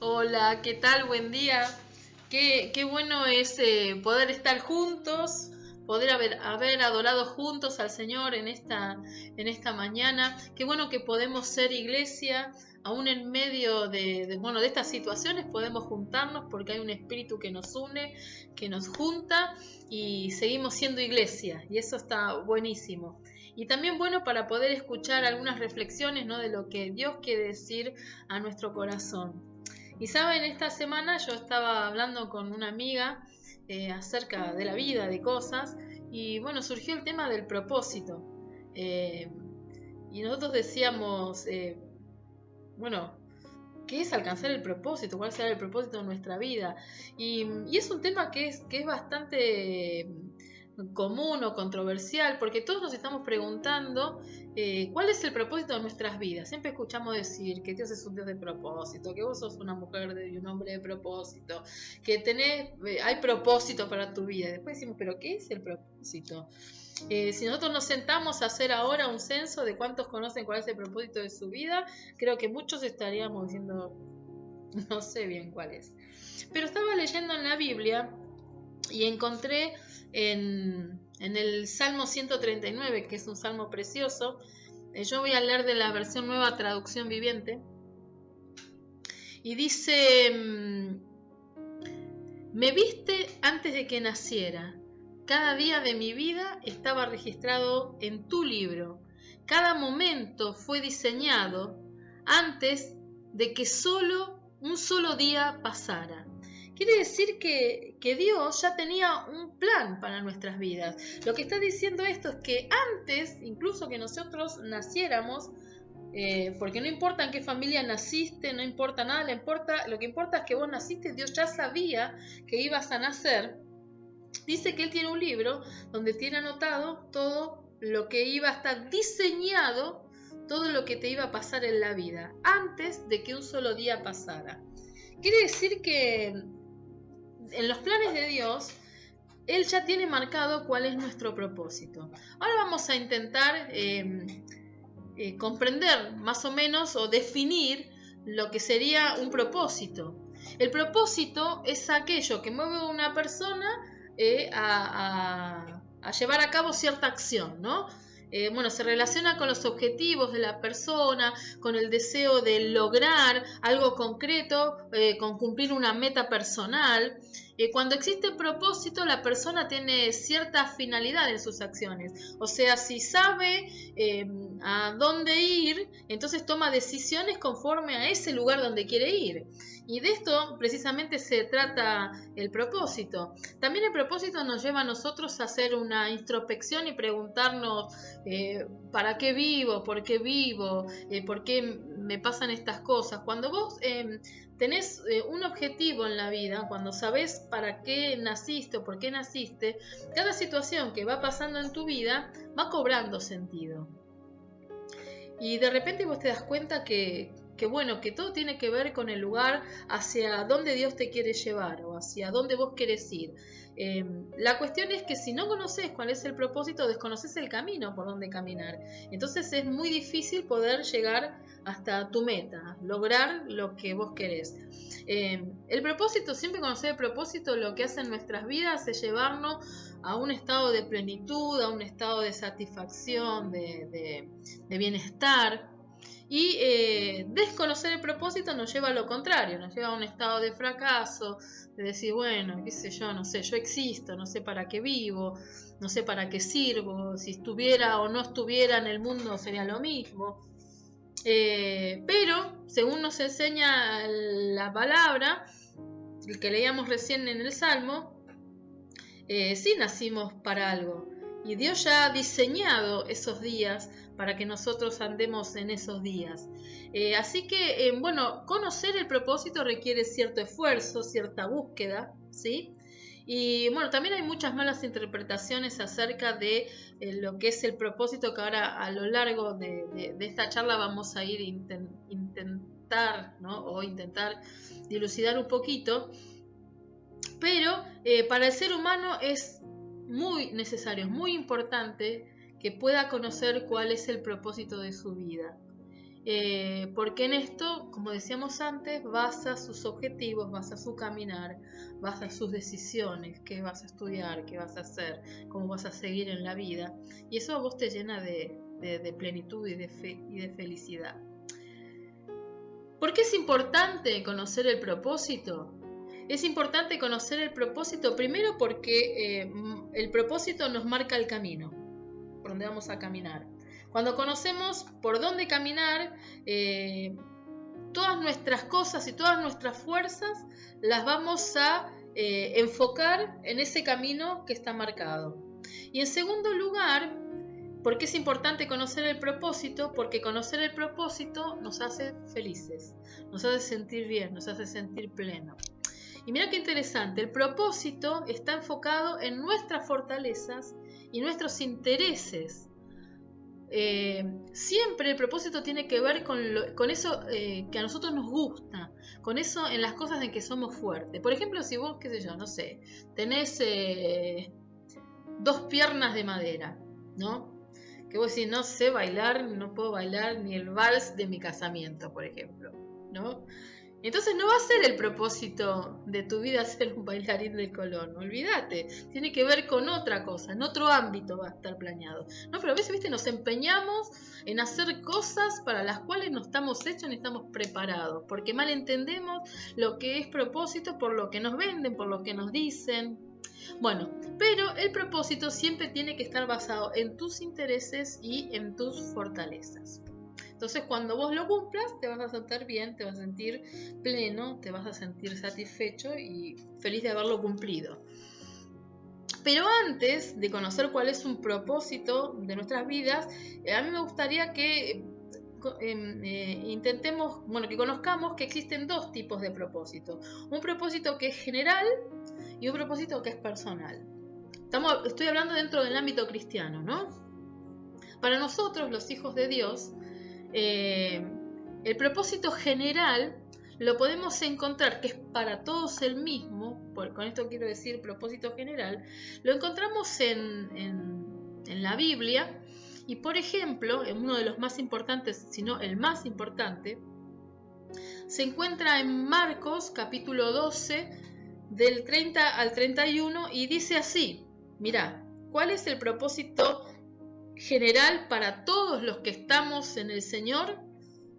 Hola, ¿qué tal? Buen día. Qué bueno es poder estar juntos, poder haber adorado juntos al Señor en esta mañana. Qué bueno que podemos ser iglesia, aún en medio de estas situaciones podemos juntarnos porque hay un espíritu que nos une, que nos junta y seguimos siendo iglesia y eso está buenísimo. Y también bueno para poder escuchar algunas reflexiones, ¿no?, de lo que Dios quiere decir a nuestro corazón. Y saben, esta semana yo estaba hablando con una amiga acerca de la vida, de cosas, y bueno, surgió el tema del propósito. Eh, y nosotros decíamos, bueno, ¿qué es alcanzar el propósito? ¿Cuál será el propósito de nuestra vida? Y es un tema que es bastante común o controversial, porque todos nos estamos preguntando cuál es el propósito de nuestras vidas. Siempre escuchamos decir que Dios es un Dios de propósito, que vos sos una mujer y un hombre de propósito, que hay propósito para tu vida. Después decimos, ¿pero qué es el propósito? Si nosotros nos sentamos a hacer ahora un censo de cuántos conocen cuál es el propósito de su vida, creo que muchos estaríamos diciendo, no sé bien cuál es. Pero estaba leyendo en la Biblia y encontré en el Salmo 139, que es un salmo precioso. Yo voy a leer de la versión Nueva Traducción Viviente. Y dice, me viste antes de que naciera. Cada día de mi vida estaba registrado en tu libro. Cada momento fue diseñado antes de que un solo día pasara. Quiere decir que Dios ya tenía un plan para nuestras vidas. Lo que está diciendo esto es que antes, incluso que nosotros naciéramos, porque no importa en qué familia naciste, no importa nada, lo que importa es que vos naciste, Dios ya sabía que ibas a nacer. Dice que Él tiene un libro donde tiene anotado todo lo que iba a estar diseñado, todo lo que te iba a pasar en la vida, antes de que un solo día pasara. Quiere decir que en los planes de Dios, Él ya tiene marcado cuál es nuestro propósito. Ahora vamos a intentar comprender más o menos o definir lo que sería un propósito. El propósito es aquello que mueve a una persona a llevar a cabo cierta acción, ¿no? Se relaciona con los objetivos de la persona, con el deseo de lograr algo concreto, con cumplir una meta personal. Cuando existe propósito, la persona tiene cierta finalidad en sus acciones. O sea, si sabe a dónde ir, entonces toma decisiones conforme a ese lugar donde quiere ir. Y de esto precisamente se trata el propósito. También el propósito nos lleva a nosotros a hacer una introspección y preguntarnos ¿para qué vivo? ¿Por qué vivo? ¿Por qué me pasan estas cosas? Cuando vos tenés un objetivo en la vida, cuando sabés para qué naciste o por qué naciste, cada situación que va pasando en tu vida va cobrando sentido. Y de repente vos te das cuenta que todo tiene que ver con el lugar hacia dónde Dios te quiere llevar o hacia dónde vos querés ir. La cuestión es que si no conoces cuál es el propósito, desconoces el camino por donde caminar. Entonces es muy difícil poder llegar hasta tu meta, lograr lo que vos querés. El propósito, siempre conocer el propósito, lo que hace en nuestras vidas es llevarnos a un estado de plenitud, a un estado de satisfacción, de bienestar. Y desconocer el propósito nos lleva a lo contrario, nos lleva a un estado de fracaso, de decir, bueno, qué sé yo, no sé, yo existo, no sé para qué vivo, no sé para qué sirvo, si estuviera o no estuviera en el mundo sería lo mismo. Pero, según nos enseña la palabra, el que leíamos recién en el Salmo, sí nacimos para algo. Y Dios ya ha diseñado esos días para que nosotros andemos en esos días. Así que, conocer el propósito requiere cierto esfuerzo, cierta búsqueda, ¿sí? Y bueno, también hay muchas malas interpretaciones acerca de lo que es el propósito, que ahora a lo largo de esta charla vamos a ir intentar, ¿no? O intentar dilucidar un poquito. Pero para el ser humano es muy necesario, es muy importante que pueda conocer cuál es el propósito de su vida. porque en esto, como decíamos antes, basa sus objetivos, basa su caminar, basa sus decisiones, qué vas a estudiar, qué vas a hacer, cómo vas a seguir en la vida. Y eso a vos te llena de plenitud y de felicidad. ¿Por qué es importante conocer el propósito? Es importante conocer el propósito primero porque el propósito nos marca el camino, por donde vamos a caminar. Cuando conocemos por dónde caminar, todas nuestras cosas y todas nuestras fuerzas las vamos a enfocar en ese camino que está marcado. Y en segundo lugar, ¿por qué es importante conocer el propósito? Porque conocer el propósito nos hace felices, nos hace sentir bien, nos hace sentir pleno. Y mira qué interesante, el propósito está enfocado en nuestras fortalezas y nuestros intereses. Siempre el propósito tiene que ver con eso que a nosotros nos gusta, con eso en las cosas en que somos fuertes. Por ejemplo, si vos, qué sé yo, no sé, tenés 2 piernas de madera, ¿no? Que vos decís, no sé bailar, no puedo bailar ni el vals de mi casamiento, por ejemplo, ¿no? Entonces no va a ser el propósito de tu vida ser un bailarín del Colón, olvídate, tiene que ver con otra cosa, en otro ámbito va a estar planeado. No, pero a veces, viste, nos empeñamos en hacer cosas para las cuales no estamos hechos ni estamos preparados, porque mal entendemos lo que es propósito por lo que nos venden, por lo que nos dicen. Bueno, pero el propósito siempre tiene que estar basado en tus intereses y en tus fortalezas. Entonces, cuando vos lo cumplas, te vas a sentir bien, te vas a sentir pleno, te vas a sentir satisfecho y feliz de haberlo cumplido. Pero antes de conocer cuál es un propósito de nuestras vidas, a mí me gustaría que que conozcamos que existen 2 tipos de propósito. Un propósito que es general y un propósito que es personal. Estoy hablando dentro del ámbito cristiano, ¿no? Para nosotros, los hijos de Dios, el propósito general lo podemos encontrar, que es para todos el mismo, con esto quiero decir propósito general, lo encontramos en la Biblia. Y por ejemplo, en uno de los más importantes, si no el más importante, se encuentra en Marcos capítulo 12, del 30 al 31, y dice así, mirá, ¿cuál es el propósito general para todos los que estamos en el Señor?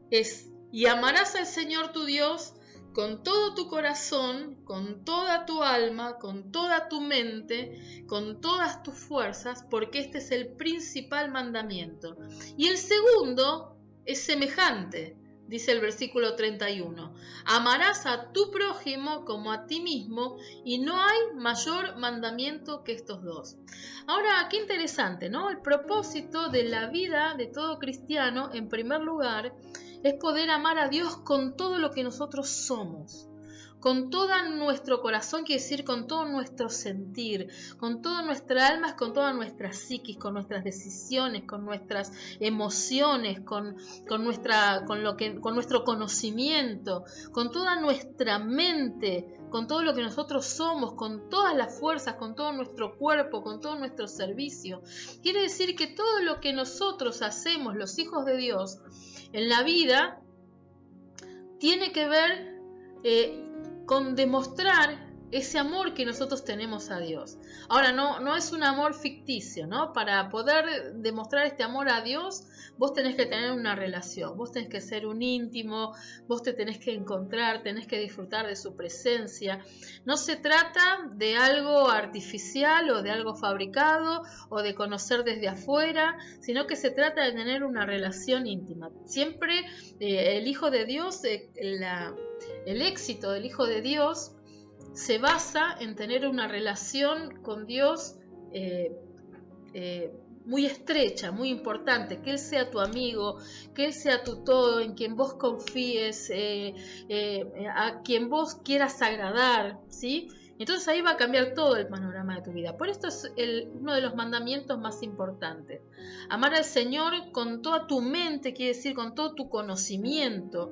Es, y amarás al Señor tu Dios con todo tu corazón, con toda tu alma, con toda tu mente, con todas tus fuerzas, porque este es el principal mandamiento. Y el segundo es semejante, dice el versículo 31. Amarás a tu prójimo como a ti mismo, y no hay mayor mandamiento que estos 2. Ahora, qué interesante, ¿no? El propósito de la vida de todo cristiano, en primer lugar, es poder amar a Dios con todo lo que nosotros somos, con todo nuestro corazón, quiere decir con todo nuestro sentir, con toda nuestra alma, con toda nuestra psiquis, con nuestras decisiones, con nuestras emociones, con nuestro conocimiento, con toda nuestra mente, con todo lo que nosotros somos, con todas las fuerzas, con todo nuestro cuerpo, con todo nuestro servicio. Quiere decir que todo lo que nosotros hacemos, los hijos de Dios, en la vida, tiene que ver con demostrar ese amor que nosotros tenemos a Dios. Ahora, no es un amor ficticio, ¿no? Para poder demostrar este amor a Dios, vos tenés que tener una relación, vos tenés que ser un íntimo, vos te tenés que encontrar, tenés que disfrutar de su presencia. No se trata de algo artificial o de algo fabricado o de conocer desde afuera, sino que se trata de tener una relación íntima. Siempre el Hijo de Dios, el éxito del Hijo de Dios se basa en tener una relación con Dios muy estrecha, muy importante, que Él sea tu amigo, que Él sea tu todo, en quien vos confíes, a quien vos quieras agradar, ¿sí? Entonces ahí va a cambiar todo el panorama de tu vida. Por esto es uno de los mandamientos más importantes. Amar al Señor con toda tu mente, quiere decir con todo tu conocimiento.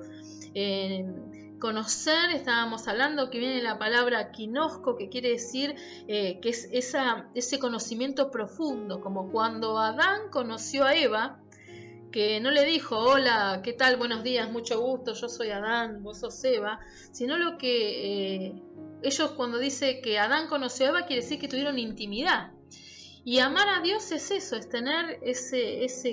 Conocer, estábamos hablando que viene la palabra kinosco, que quiere decir que es ese conocimiento profundo, como cuando Adán conoció a Eva, que no le dijo, hola, ¿qué tal? Buenos días, mucho gusto, yo soy Adán, vos sos Eva, sino lo que ellos cuando dice que Adán conoció a Eva quiere decir que tuvieron intimidad. Y amar a Dios es eso, es tener esa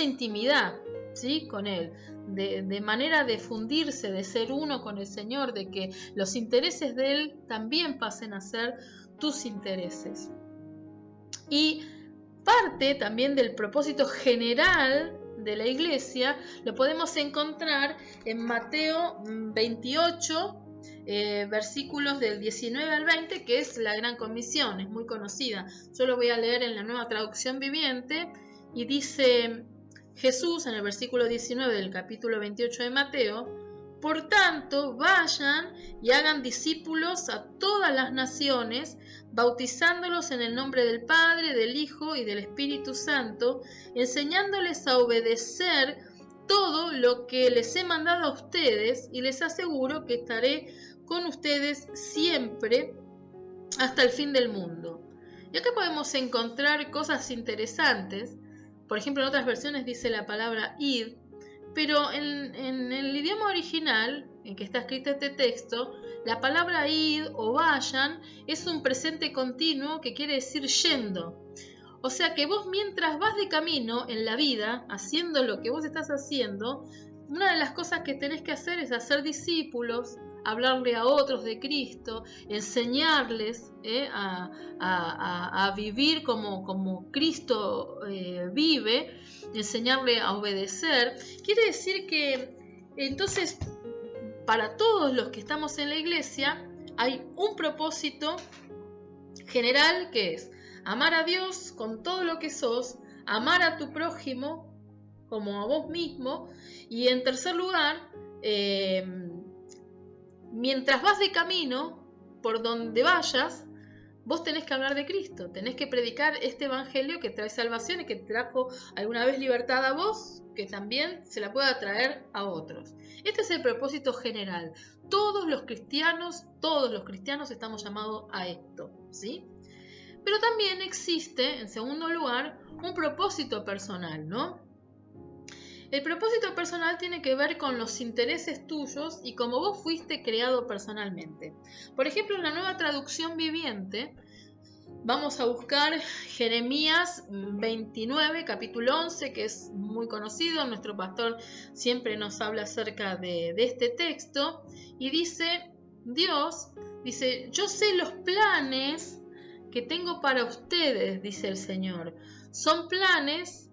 intimidad, ¿sí? Con Él, de manera de fundirse, de ser uno con el Señor, de que los intereses de Él también pasen a ser tus intereses. Y parte también del propósito general de la iglesia lo podemos encontrar en Mateo 28, versículos del 19 al 20, que es la Gran Comisión, es muy conocida. Yo lo voy a leer en la Nueva Traducción Viviente y dice Jesús en el versículo 19 del capítulo 28 de Mateo: por tanto, vayan y hagan discípulos a todas las naciones, bautizándolos en el nombre del Padre, del Hijo y del Espíritu Santo, enseñándoles a obedecer todo lo que les he mandado a ustedes, y les aseguro que estaré con ustedes siempre hasta el fin del mundo. Y acá podemos encontrar cosas interesantes. Por ejemplo, en otras versiones dice la palabra id, pero en el idioma original en que está escrito este texto, la palabra id o vayan es un presente continuo que quiere decir yendo. O sea que vos, mientras vas de camino en la vida, haciendo lo que vos estás haciendo, una de las cosas que tenés que hacer es hacer discípulos, hablarle a otros de Cristo, enseñarles a vivir como Cristo vive, enseñarle a obedecer. Quiere decir que entonces para todos los que estamos en la iglesia hay un propósito general, que es amar a Dios con todo lo que sos, amar a tu prójimo como a vos mismo, y en tercer lugar, mientras vas de camino, por donde vayas, vos tenés que hablar de Cristo, tenés que predicar este evangelio que trae salvación y que trajo alguna vez libertad a vos, que también se la pueda traer a otros. Este es el propósito general. Todos los cristianos estamos llamados a esto, ¿sí? Pero también existe, en segundo lugar, un propósito personal, ¿no? El propósito personal tiene que ver con los intereses tuyos y cómo vos fuiste creado personalmente. Por ejemplo, en la Nueva Traducción Viviente, vamos a buscar Jeremías 29, capítulo 11, que es muy conocido. Nuestro pastor siempre nos habla acerca de este texto. Y dice, Dios, dice, yo sé los planes que tengo para ustedes, dice el Señor. Son planes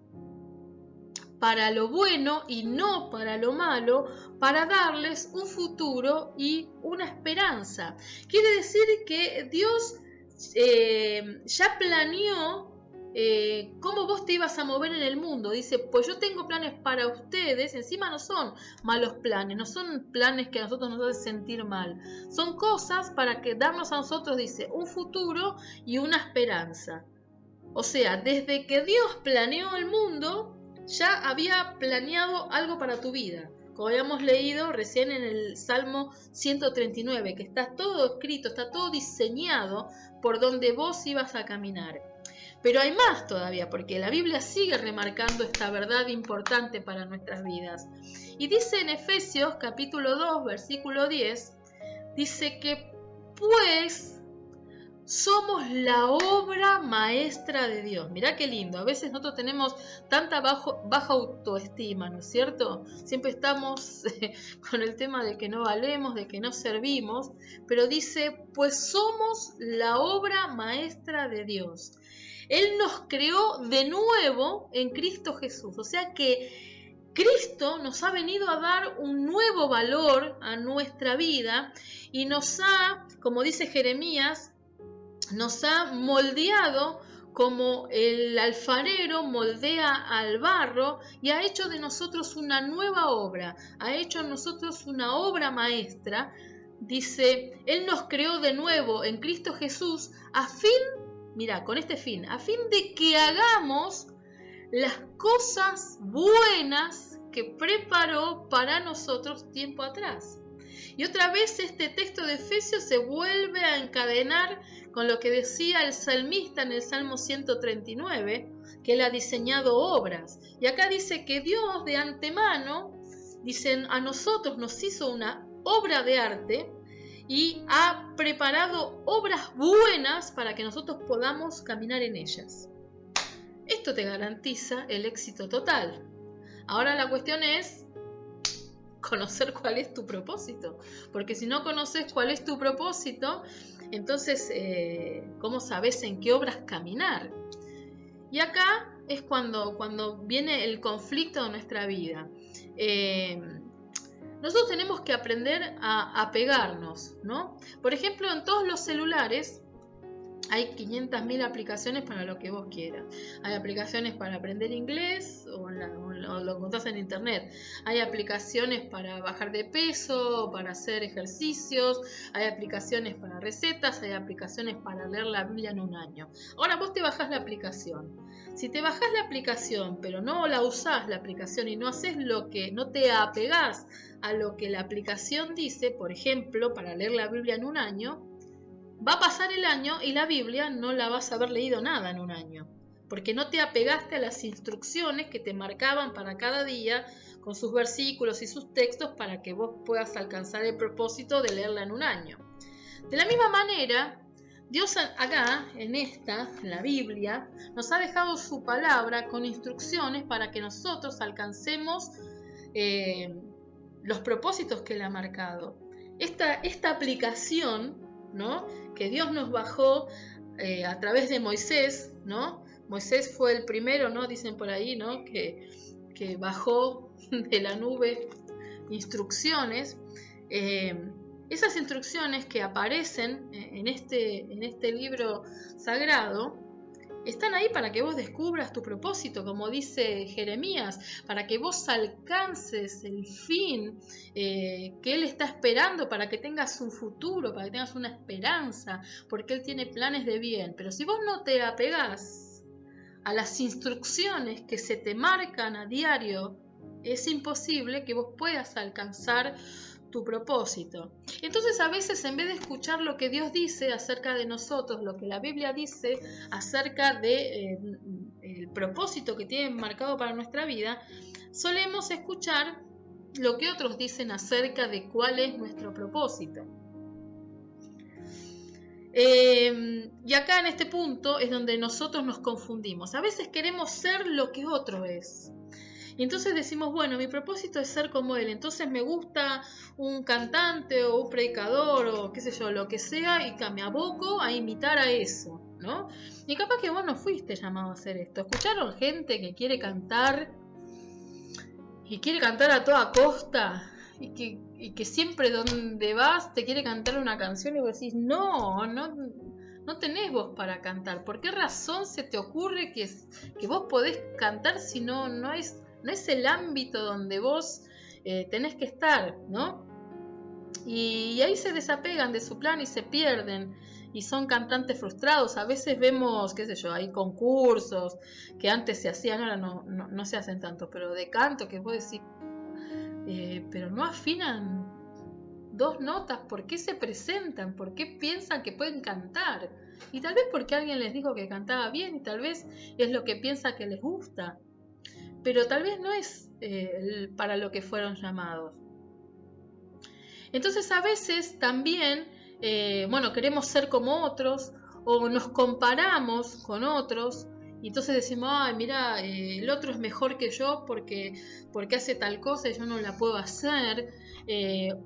para lo bueno y no para lo malo, para darles un futuro y una esperanza. Quiere decir que Dios ya planeó cómo vos te ibas a mover en el mundo. Dice, pues yo tengo planes para ustedes. Encima no son malos planes, no son planes que a nosotros nos hacen sentir mal. Son cosas para que darnos a nosotros, dice, un futuro y una esperanza. O sea, desde que Dios planeó el mundo, ya había planeado algo para tu vida. Como habíamos leído recién en el Salmo 139, que está todo escrito, está todo diseñado por donde vos ibas a caminar. Pero hay más todavía, porque la Biblia sigue remarcando esta verdad importante para nuestras vidas. Y dice en Efesios capítulo 2, versículo 10, dice que pues somos la obra maestra de Dios. Mirá qué lindo. A veces nosotros tenemos tanta baja autoestima, ¿no es cierto? Siempre estamos con el tema de que no valemos, de que no servimos. Pero dice, pues somos la obra maestra de Dios. Él nos creó de nuevo en Cristo Jesús. O sea que Cristo nos ha venido a dar un nuevo valor a nuestra vida y nos ha, como dice Jeremías, nos ha moldeado como el alfarero moldea al barro y ha hecho de nosotros una nueva obra, ha hecho de nosotros una obra maestra. Dice, Él nos creó de nuevo en Cristo Jesús a fin de que hagamos las cosas buenas que preparó para nosotros tiempo atrás. Y otra vez este texto de Efesios se vuelve a encadenar con lo que decía el salmista en el Salmo 139, que Él ha diseñado obras. Y acá dice que Dios de antemano, dicen, a nosotros nos hizo una obra de arte y ha preparado obras buenas para que nosotros podamos caminar en ellas. Esto te garantiza el éxito total. Ahora la cuestión es conocer cuál es tu propósito, porque si no conoces cuál es tu propósito, entonces ¿cómo sabes en qué obras caminar? Y acá es cuando viene el conflicto de nuestra vida. Nosotros tenemos que aprender a apegarnos, ¿no? Por ejemplo, en todos los celulares hay 500.000 aplicaciones para lo que vos quieras. Hay aplicaciones para aprender inglés o lo encontrás en internet. Hay aplicaciones para bajar de peso, para hacer ejercicios. Hay aplicaciones para recetas. Hay aplicaciones para leer la Biblia en un año. Ahora vos te bajás la aplicación. Si te bajás la aplicación, pero no la usás la aplicación y no haces no te apegás a lo que la aplicación dice, por ejemplo, para leer la Biblia en un año, va a pasar el año y la Biblia no la vas a haber leído nada en un año, porque no te apegaste a las instrucciones que te marcaban para cada día, con sus versículos y sus textos, para que vos puedas alcanzar el propósito de leerla en un año. De la misma manera, Dios acá, en la Biblia, nos ha dejado su palabra con instrucciones para que nosotros alcancemos los propósitos que Él ha marcado. Esta aplicación, ¿no?, que Dios nos bajó a través de Moisés, ¿no? Moisés fue el primero, ¿no?, dicen por ahí, ¿no?, que bajó de la nube instrucciones. Esas instrucciones que aparecen en este libro sagrado están ahí para que vos descubras tu propósito, como dice Jeremías, para que vos alcances el fin que Él está esperando, para que tengas un futuro, para que tengas una esperanza, porque Él tiene planes de bien. Pero si vos no te apegás a las instrucciones que se te marcan a diario, es imposible que vos puedas alcanzar tu propósito. Entonces, a veces, en vez de escuchar lo que Dios dice acerca de nosotros, lo que la Biblia dice acerca de el propósito que tiene marcado para nuestra vida, solemos escuchar lo que otros dicen acerca de cuál es nuestro propósito. Y acá en este punto es donde nosotros nos confundimos. A veces queremos ser lo que otro es. Y entonces decimos, bueno, mi propósito es ser como él, entonces me gusta un cantante o un predicador o qué sé yo, lo que sea, y me aboco a imitar a eso, ¿no? Y capaz que vos no fuiste llamado a hacer esto. ¿Escucharon gente que quiere cantar y quiere cantar a toda costa? Y que siempre donde vas te quiere cantar una canción y vos decís, no tenés voz para cantar. ¿Por qué razón se te ocurre que vos podés cantar si no es el ámbito donde vos tenés que estar, ¿no? Y ahí se desapegan de su plan y se pierden y son cantantes frustrados. A veces vemos, qué sé yo, hay concursos que antes se hacían, ahora no se hacen tanto, pero de canto que vos decís, pero no afinan 2 notas. ¿Por qué se presentan? ¿Por qué piensan que pueden cantar? Y tal vez porque alguien les dijo que cantaba bien y tal vez es lo que piensa que les gusta, pero tal vez no es para lo que fueron llamados. Entonces a veces también, queremos ser como otros o nos comparamos con otros y entonces decimos, ay, mira, el otro es mejor que yo porque hace tal cosa y yo no la puedo hacer.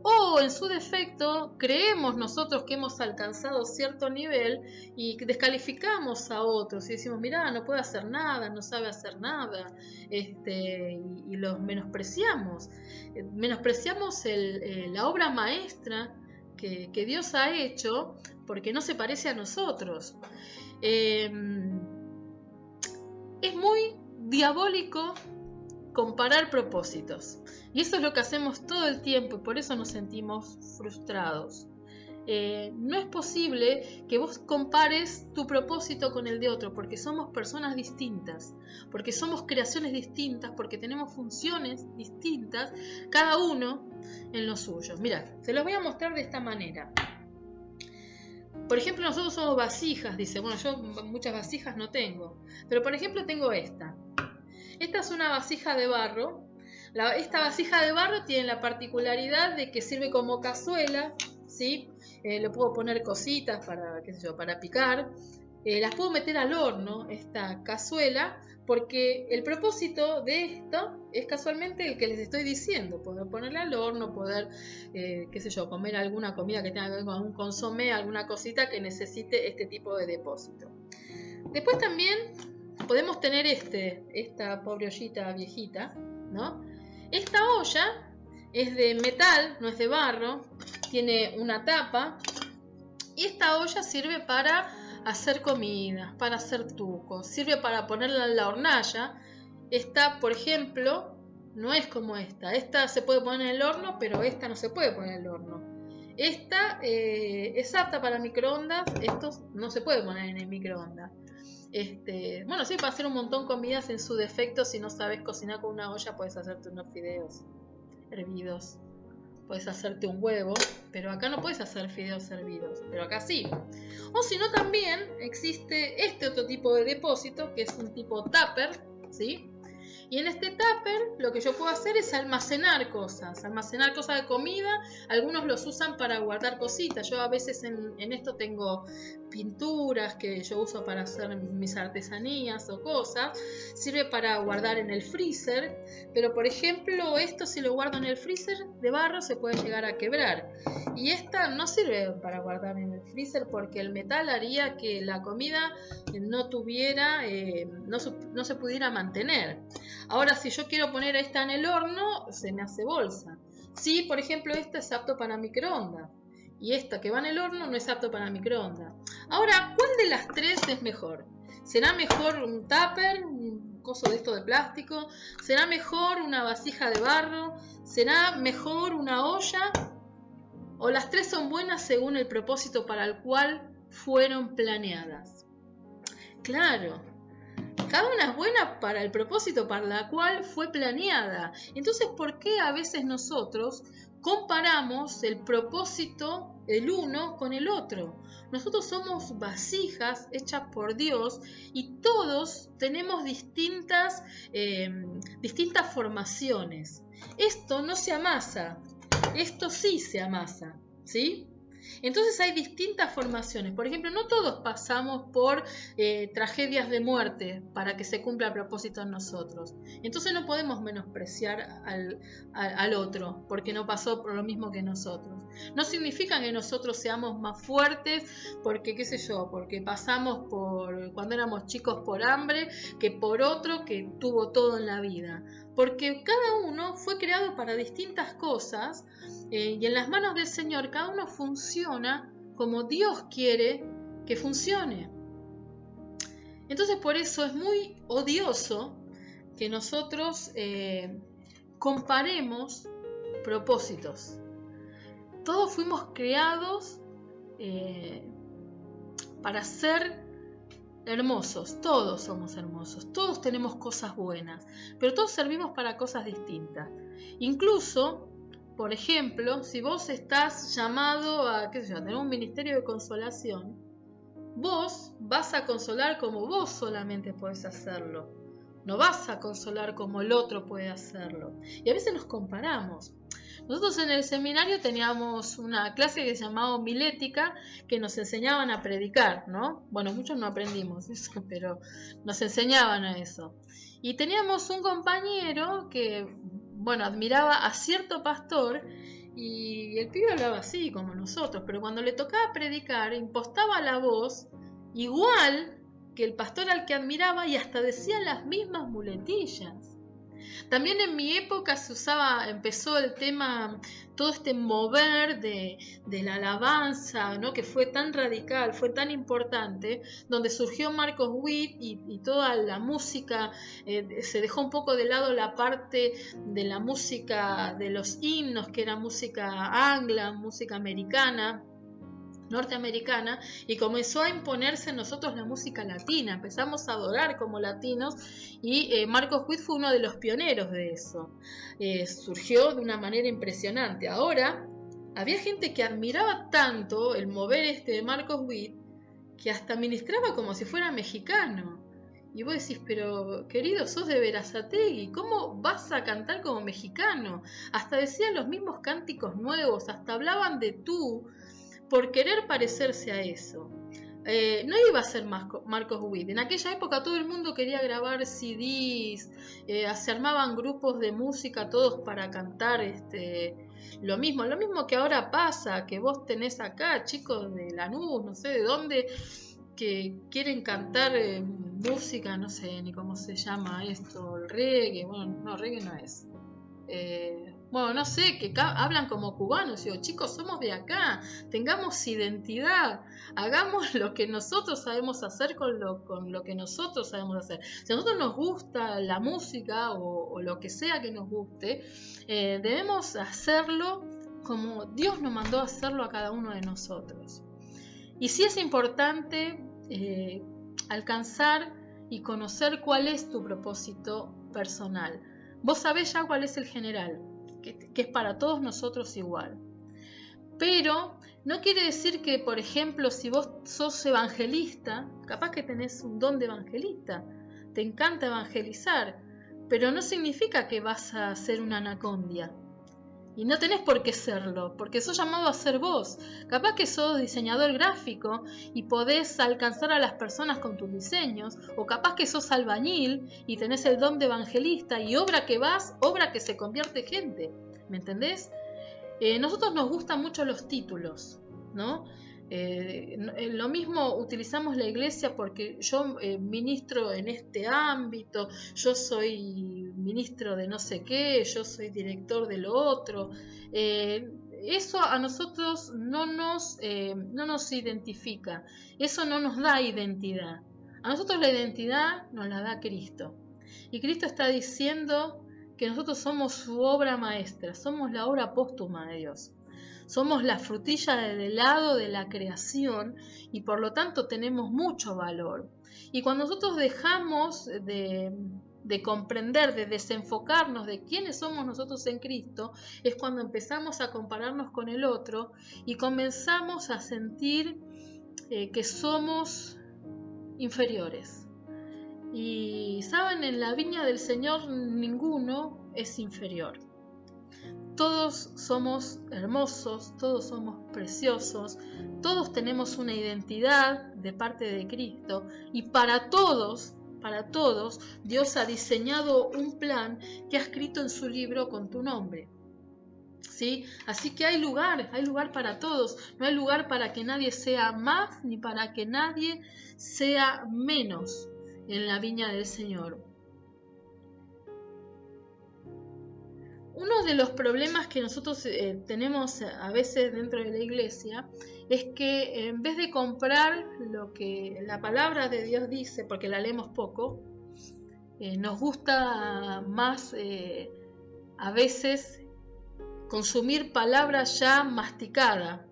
O en su defecto creemos nosotros que hemos alcanzado cierto nivel y descalificamos a otros y decimos, mira, no puede hacer nada, no sabe hacer nada, y los menospreciamos. Menospreciamos la obra maestra que Dios ha hecho porque no se parece a nosotros. Es muy diabólico comparar propósitos. Y eso es lo que hacemos todo el tiempo y por eso nos sentimos frustrados. No es posible que vos compares tu propósito con el de otro, porque somos personas distintas, porque somos creaciones distintas, porque tenemos funciones distintas, cada uno en lo suyo. Mirá, se los voy a mostrar de esta manera. Por ejemplo, nosotros somos vasijas, dice. Bueno, yo muchas vasijas no tengo. Pero por ejemplo tengo esta. Esta es una vasija de barro. Esta vasija de barro tiene la particularidad de que sirve como cazuela, ¿sí? Le puedo poner cositas para, qué sé yo, para picar. Las puedo meter al horno, esta cazuela, porque el propósito de esto es casualmente el que les estoy diciendo, poder ponerla al horno, poder, qué sé yo, comer alguna comida que tenga que ver con un consomé, alguna cosita que necesite este tipo de depósito. Después también podemos tener esta pobre ollita viejita, ¿no? Esta olla es de metal, no es de barro, tiene una tapa y esta olla sirve para hacer comida, para hacer tucos, sirve para ponerla en la hornalla. Esta, por ejemplo, no es como esta se puede poner en el horno, pero esta no se puede poner en el horno. Esta es apta para microondas, esto no se puede poner en el microondas. Bueno, sí, para hacer un montón de comidas en su defecto. Si no sabes cocinar con una olla, puedes hacerte unos fideos hervidos, puedes hacerte un huevo, pero acá no puedes hacer fideos hervidos, pero acá sí. O si no, también existe este otro tipo de depósito, que es un tipo tupper, ¿sí? Y en este tupper lo que yo puedo hacer es almacenar cosas de comida. Algunos los usan para guardar cositas. Yo a veces en esto tengo pinturas que yo uso para hacer mis artesanías o cosas. Sirve para guardar en el freezer, pero por ejemplo esto, si lo guardo en el freezer de barro, se puede llegar a quebrar. Y esta no sirve para guardar en el freezer porque el metal haría que la comida no tuviera, no se pudiera mantener. Ahora, si yo quiero poner esta en el horno, se me hace bolsa. Sí, por ejemplo, esta es apto para microondas. Y esta que va en el horno no es apto para microondas. Ahora, ¿cuál de las tres es mejor? ¿Será mejor un tupper, un coso de esto de plástico? ¿Será mejor una vasija de barro? ¿Será mejor una olla? ¿O las tres son buenas según el propósito para el cual fueron planeadas? Claro. Cada una es buena para el propósito para la cual fue planeada. Entonces, ¿por qué a veces nosotros comparamos el propósito del uno con el otro? Nosotros somos vasijas hechas por Dios y todos tenemos distintas formaciones. Esto no se amasa, esto sí se amasa, ¿sí? Entonces hay distintas formaciones. Por ejemplo, no todos pasamos por tragedias de muerte para que se cumpla el propósito en nosotros. Entonces no podemos menospreciar al otro porque no pasó por lo mismo que nosotros. No significa que nosotros seamos más fuertes porque, qué sé yo, porque pasamos cuando éramos chicos por hambre que por otro que tuvo todo en la vida. Porque cada uno fue creado para distintas cosas y en las manos del Señor cada uno funciona como Dios quiere que funcione. Entonces por eso es muy odioso que nosotros comparemos propósitos. Todos fuimos creados para ser hermosos, todos somos hermosos, todos tenemos cosas buenas, pero todos servimos para cosas distintas. Incluso, por ejemplo, si vos estás llamado a, qué sé yo, a tener un ministerio de consolación, vos vas a consolar como vos solamente podés hacerlo. No vas a consolar como el otro puede hacerlo. Y a veces nos comparamos. Nosotros en el seminario teníamos una clase que se llamaba homilética, que nos enseñaban a predicar, ¿no? Bueno, muchos no aprendimos eso, pero nos enseñaban a eso. Y teníamos un compañero que, bueno, admiraba a cierto pastor y el pibe hablaba así como nosotros, pero cuando le tocaba predicar impostaba la voz igual que el pastor al que admiraba y hasta decía las mismas muletillas. También en mi época empezó el tema, todo este mover de la alabanza, ¿no? Que fue tan radical, fue tan importante, donde surgió Marcos Witt y toda la música, se dejó un poco de lado la parte de la música de los himnos, que era música angla, música americana, norteamericana, y comenzó a imponerse en nosotros la música latina. Empezamos a adorar como latinos y Marcos Witt fue uno de los pioneros de eso. Surgió de una manera impresionante. Ahora Había gente que admiraba tanto el mover de Marcos Witt que hasta ministraba como si fuera mexicano. Y vos decís, pero querido, sos de Berazategui, ¿cómo vas a cantar como mexicano? Hasta decían los mismos cánticos nuevos, hasta hablaban de tú, por querer parecerse a eso. No iba a ser Marcos Witt. En aquella época todo el mundo quería grabar CDs, se armaban grupos de música todos para cantar lo mismo que ahora pasa, que vos tenés acá chicos de Lanús, no sé de dónde, que quieren cantar música, no sé ni cómo se llama esto, el reggae, bueno, no, reggae no es. Bueno, no sé, que hablan como cubanos. Digo, chicos, somos de acá, tengamos identidad, hagamos lo que nosotros sabemos hacer con lo que nosotros sabemos hacer. Si a nosotros nos gusta la música o lo que sea que nos guste, debemos hacerlo como Dios nos mandó a hacerlo a cada uno de nosotros. Y sí es importante alcanzar y conocer cuál es tu propósito personal. Vos sabés ya cuál es el general, que es para todos nosotros igual. Pero no quiere decir que, por ejemplo, si vos sos evangelista, capaz que tenés un don de evangelista, te encanta evangelizar, pero no significa que vas a ser una anacondia. Y no tenés por qué serlo, porque sos llamado a ser vos. Capaz que sos diseñador gráfico y podés alcanzar a las personas con tus diseños, o capaz que sos albañil y tenés el don de evangelista y obra que vas, obra que se convierte gente. ¿Me entendés? Nosotros nos gustan mucho los títulos, ¿no? Lo mismo utilizamos la iglesia porque yo ministro en este ámbito, yo soy ministro de no sé qué, yo soy director de lo otro. Eso a nosotros no nos identifica, eso no nos da identidad. A nosotros la identidad nos la da Cristo. Y Cristo está diciendo que nosotros somos su obra maestra, somos la obra póstuma de Dios. Somos la frutilla del helado de la creación y por lo tanto tenemos mucho valor. Y cuando nosotros dejamos de comprender, de desenfocarnos de quiénes somos nosotros en Cristo, es cuando empezamos a compararnos con el otro y comenzamos a sentir que somos inferiores. Y saben, en la viña del Señor ninguno es inferior. Todos somos hermosos, todos somos preciosos, todos tenemos una identidad de parte de Cristo y para todos, Dios ha diseñado un plan que ha escrito en su libro con tu nombre. ¿Sí? Así que hay lugar para todos, no hay lugar para que nadie sea más ni para que nadie sea menos en la viña del Señor. Uno de los problemas que nosotros tenemos a veces dentro de la iglesia es que en vez de comprar lo que la palabra de Dios dice, porque la leemos poco, nos gusta más a veces consumir palabra ya masticada.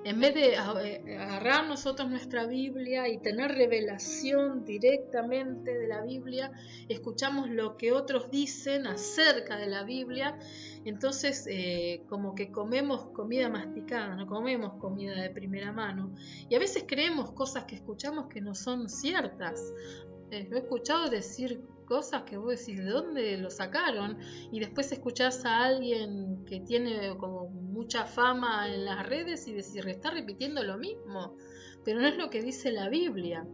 En vez de agarrar nosotros nuestra Biblia y tener revelación directamente de la Biblia, escuchamos lo que otros dicen acerca de la Biblia, entonces como que comemos comida masticada, no comemos comida de primera mano. Y a veces creemos cosas que escuchamos que no son ciertas. Lo he escuchado decir cosas que vos decís, ¿de dónde lo sacaron? Y después escuchás a alguien que tiene como mucha fama en las redes y decís, está repitiendo lo mismo, pero no es lo que dice la Biblia.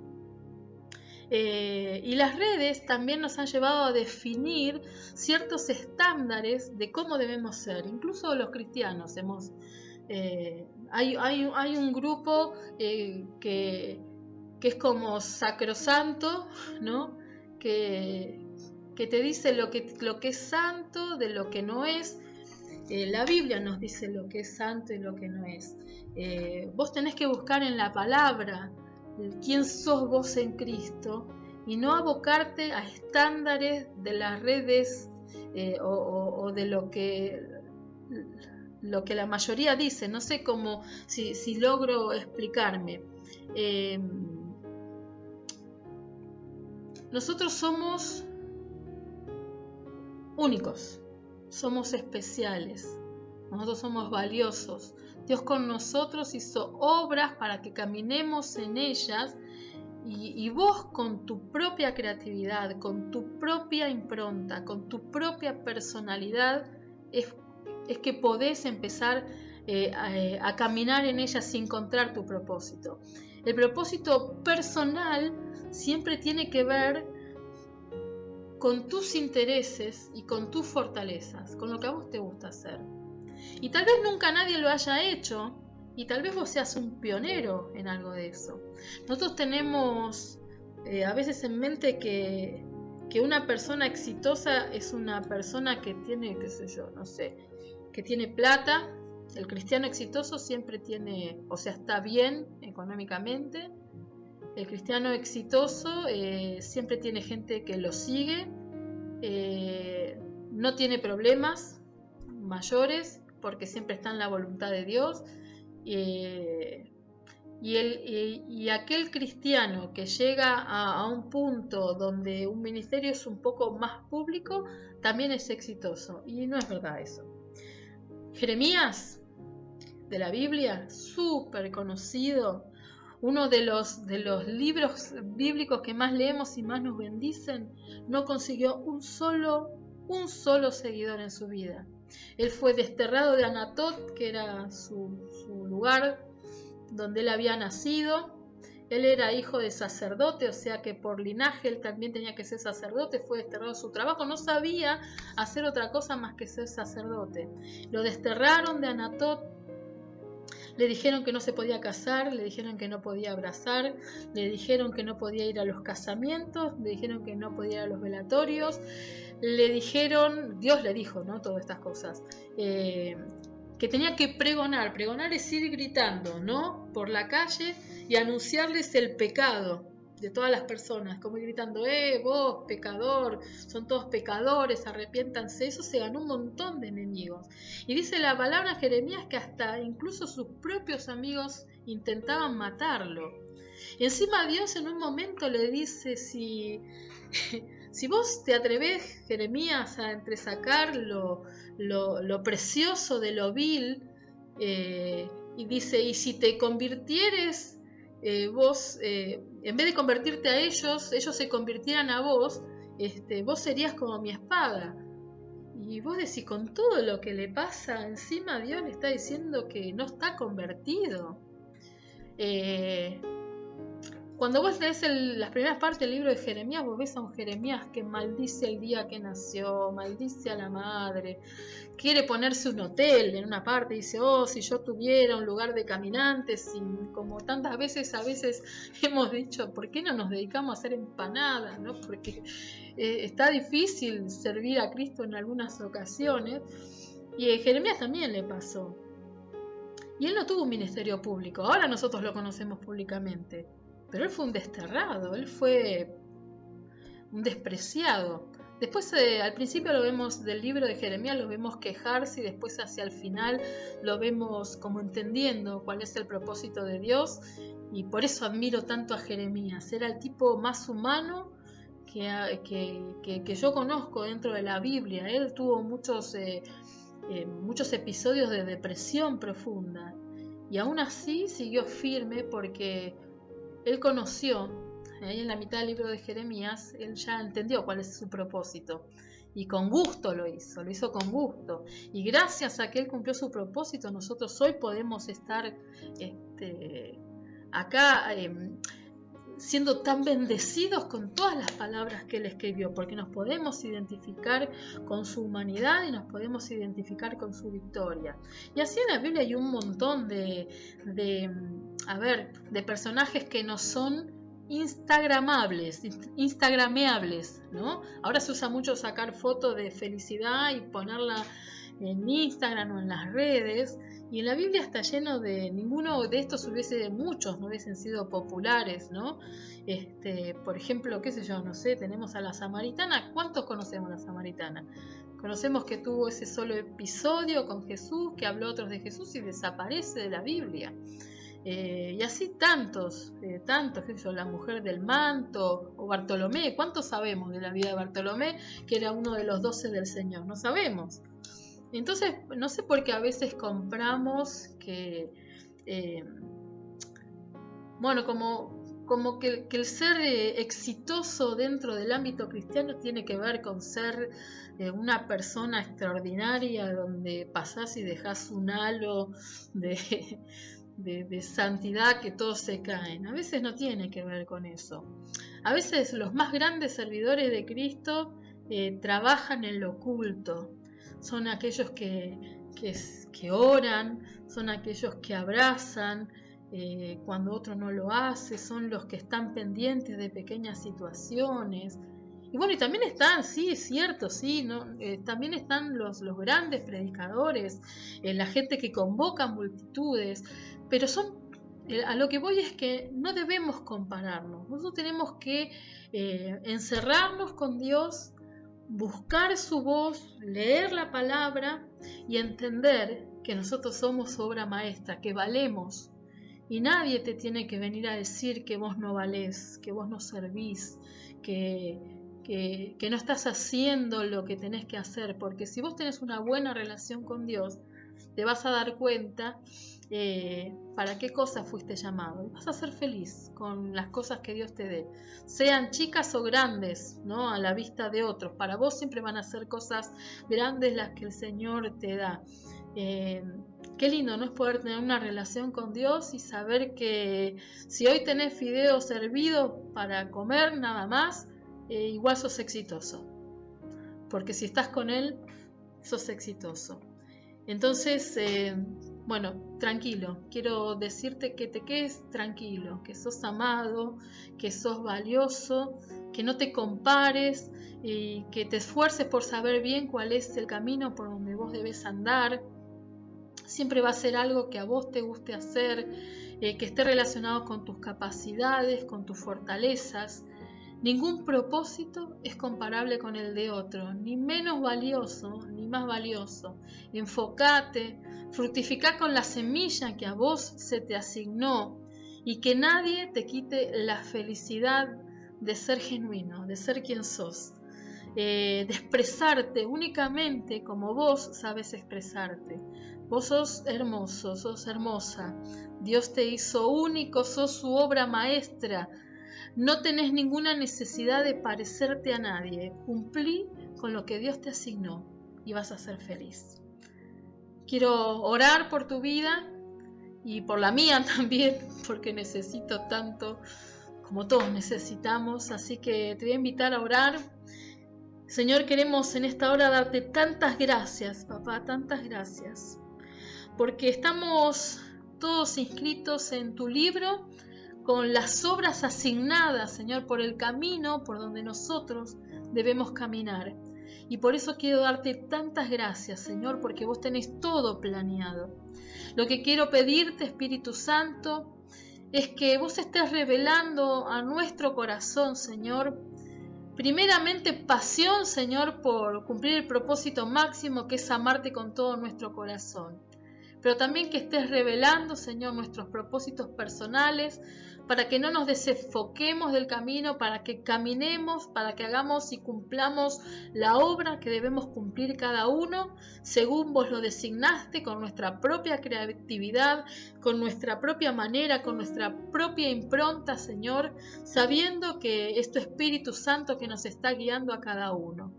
Y las redes también nos han llevado a definir ciertos estándares de cómo debemos ser. Incluso los cristianos hay un grupo que es como sacrosanto, ¿no? Que te dice lo que es santo de lo que no es. La Biblia nos dice lo que es santo y lo que no es. Vos tenés que buscar en la palabra quién sos vos en Cristo y no abocarte a estándares de las redes o de lo que la mayoría dice. No sé cómo, si logro explicarme. Nosotros somos únicos, somos especiales. nosotros somos valiosos. Dios con nosotros hizo obras para que caminemos en ellas, y vos con tu propia creatividad, con tu propia impronta, con tu propia personalidad, es que podés empezar a caminar en ellas y encontrar tu propósito. El propósito personal siempre tiene que ver con tus intereses y con tus fortalezas, con lo que a vos te gusta hacer. Y tal vez nunca nadie lo haya hecho, y tal vez vos seas un pionero en algo de eso. Nosotros tenemos a veces en mente que una persona exitosa es una persona que tiene, qué sé yo, no sé, que tiene plata. El cristiano exitoso siempre tiene, o sea, está bien económicamente. El cristiano exitoso siempre tiene gente que lo sigue, no tiene problemas mayores porque siempre está en la voluntad de Dios. Y aquel cristiano que llega a un punto donde un ministerio es un poco más público, también es exitoso. Y no es verdad eso. Jeremías, de la Biblia, súper conocido, uno de los libros bíblicos que más leemos y más nos bendicen, no consiguió un solo seguidor en su vida. Él fue desterrado de Anatot, que era su lugar donde él había nacido. Él era hijo de sacerdote, o sea que por linaje él también tenía que ser sacerdote. Fue desterrado de su trabajo, no sabía hacer otra cosa más que ser sacerdote. Lo desterraron de Anatot. Le dijeron que no se podía casar, le dijeron que no podía abrazar, le dijeron que no podía ir a los casamientos, le dijeron que no podía ir a los velatorios, le dijeron, Dios le dijo, ¿no? Todas estas cosas, que tenía que pregonar. Pregonar es ir gritando, ¿no? Por la calle y anunciarles el pecado de todas las personas, como ir gritando, vos, pecador, son todos pecadores, arrepiéntanse. Eso se ganó un montón de enemigos. Y dice la palabra Jeremías que hasta incluso sus propios amigos intentaban matarlo. Y encima Dios en un momento le dice, si vos te atrevés, Jeremías, a entresacar lo precioso de lo vil, y dice, y si te convirtieres, vos, en vez de convertirte a ellos se convirtieran a vos, vos serías como mi espada. Y vos decís, con todo lo que le pasa, encima Dios le está diciendo que no está convertido. Cuando vos lees las primeras partes del libro de Jeremías, vos ves a un Jeremías que maldice el día que nació, maldice a la madre, quiere ponerse un hotel en una parte, dice, si yo tuviera un lugar de caminantes, y como tantas veces a veces hemos dicho, ¿por qué no nos dedicamos a hacer empanadas? ¿No? Porque está difícil servir a Cristo en algunas ocasiones, y a Jeremías también le pasó. Y él no tuvo un ministerio público, ahora nosotros lo conocemos públicamente. Pero él fue un desterrado, él fue un despreciado. Después, al principio lo vemos del libro de Jeremías, lo vemos quejarse, y después hacia el final lo vemos como entendiendo cuál es el propósito de Dios. Y por eso admiro tanto a Jeremías. Era el tipo más humano que yo conozco dentro de la Biblia. Él tuvo muchos episodios de depresión profunda. Y aún así siguió firme porque él conoció, ahí en la mitad del libro de Jeremías, él ya entendió cuál es su propósito. Y con gusto lo hizo con gusto. Y gracias a que él cumplió su propósito, nosotros hoy podemos estar acá siendo tan bendecidos con todas las palabras que él escribió, porque nos podemos identificar con su humanidad y nos podemos identificar con su victoria. Y así en la Biblia hay un montón de personajes que no son instagrameables, ¿no? Ahora se usa mucho sacar fotos de felicidad y ponerla en Instagram o en las redes, y en la Biblia está lleno de, ninguno de estos muchos no hubiesen sido populares, ¿no? Por ejemplo, qué sé yo, no sé, tenemos a la samaritana. ¿Cuántos conocemos a la samaritana? Conocemos que tuvo ese solo episodio con Jesús, que habló otros de Jesús y desaparece de la Biblia. Y así tantos, qué sé yo, la mujer del manto, o Bartolomé. ¿Cuántos sabemos de la vida de Bartolomé, que era uno de los 12 del Señor? No sabemos. Entonces, no sé por qué a veces compramos que, como que el ser exitoso dentro del ámbito cristiano tiene que ver con ser una persona extraordinaria donde pasás y dejás un halo de, de santidad que todos se caen. A veces no tiene que ver con eso. A veces los más grandes servidores de Cristo trabajan en lo oculto. Son aquellos que oran, son aquellos que abrazan cuando otro no lo hace, son los que están pendientes de pequeñas situaciones. Y bueno, y también están, sí, es cierto, sí, ¿no? También están los grandes predicadores, la gente que convoca multitudes, pero a lo que voy es que no debemos compararnos. Nosotros tenemos que encerrarnos con Dios, buscar su voz, leer la palabra y entender que nosotros somos obra maestra, que valemos. Y nadie te tiene que venir a decir que vos no valés, que vos no servís, que no estás haciendo lo que tenés que hacer. Porque si vos tenés una buena relación con Dios, te vas a dar cuenta para qué cosas fuiste llamado. Y vas a ser feliz con las cosas que Dios te dé. Sean chicas o grandes, ¿no? A la vista de otros. Para vos siempre van a ser cosas grandes las que el Señor te da. Qué lindo, ¿no? Es poder tener una relación con Dios y saber que si hoy tenés fideos servidos para comer nada más, igual sos exitoso. Porque si estás con Él, sos exitoso. Entonces, bueno, tranquilo. Quiero decirte que te quedes tranquilo, que sos amado, que sos valioso, que no te compares y que te esfuerces por saber bien cuál es el camino por donde vos debes andar. Siempre va a ser algo que a vos te guste hacer, que esté relacionado con tus capacidades, con tus fortalezas. Ningún propósito es comparable con el de otro, ni menos valioso, ni más valioso. Enfócate, fructifica con la semilla que a vos se te asignó y que nadie te quite la felicidad de ser genuino, de ser quien sos. De expresarte únicamente como vos sabes expresarte. Vos sos hermoso, sos hermosa. Dios te hizo único, sos su obra maestra. No tenés ninguna necesidad de parecerte a nadie. Cumplí con lo que Dios te asignó y vas a ser feliz. Quiero orar por tu vida y por la mía también, porque necesito tanto como todos necesitamos. Así que te voy a invitar a orar. Señor, queremos en esta hora darte tantas gracias, papá, tantas gracias, porque estamos todos inscritos en tu libro con las obras asignadas, Señor, por el camino por donde nosotros debemos caminar. Y por eso quiero darte tantas gracias, Señor, porque vos tenés todo planeado. Lo que quiero pedirte, Espíritu Santo, es que vos estés revelando a nuestro corazón, Señor, primeramente pasión, Señor, por cumplir el propósito máximo que es amarte con todo nuestro corazón. Pero también que estés revelando, Señor, nuestros propósitos personales, para que no nos desenfoquemos del camino, para que caminemos, para que hagamos y cumplamos la obra que debemos cumplir cada uno, según vos lo designaste, con nuestra propia creatividad, con nuestra propia manera, con nuestra propia impronta, Señor, sabiendo que es tu Espíritu Santo que nos está guiando a cada uno.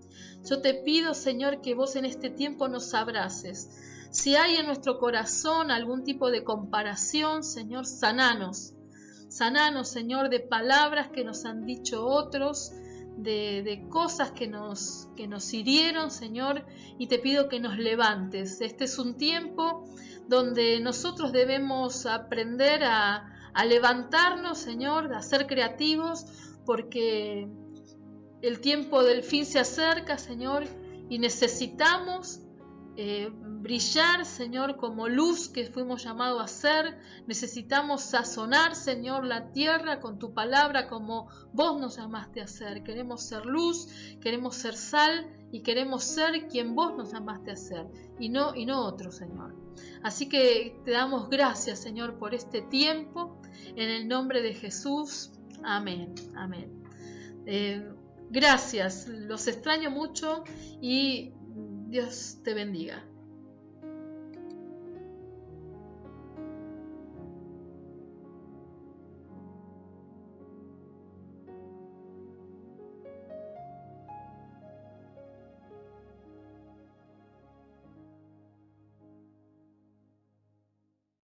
Yo te pido, Señor, que vos en este tiempo nos abraces. Si hay en nuestro corazón algún tipo de comparación, Señor, sananos. Sananos, Señor, de palabras que nos han dicho otros, de cosas que nos hirieron, Señor, y te pido que nos levantes. Este es un tiempo donde nosotros debemos aprender a levantarnos, Señor, a ser creativos, porque el tiempo del fin se acerca, Señor, y necesitamos brillar, Señor, como luz que fuimos llamados a ser. Necesitamos sazonar, Señor, la tierra con tu palabra como vos nos llamaste a ser. Queremos ser luz, queremos ser sal y queremos ser quien vos nos llamaste a ser y no otro, Señor. Así que te damos gracias, Señor, por este tiempo. En el nombre de Jesús. Amén. Amén. Gracias. Los extraño mucho y Dios te bendiga.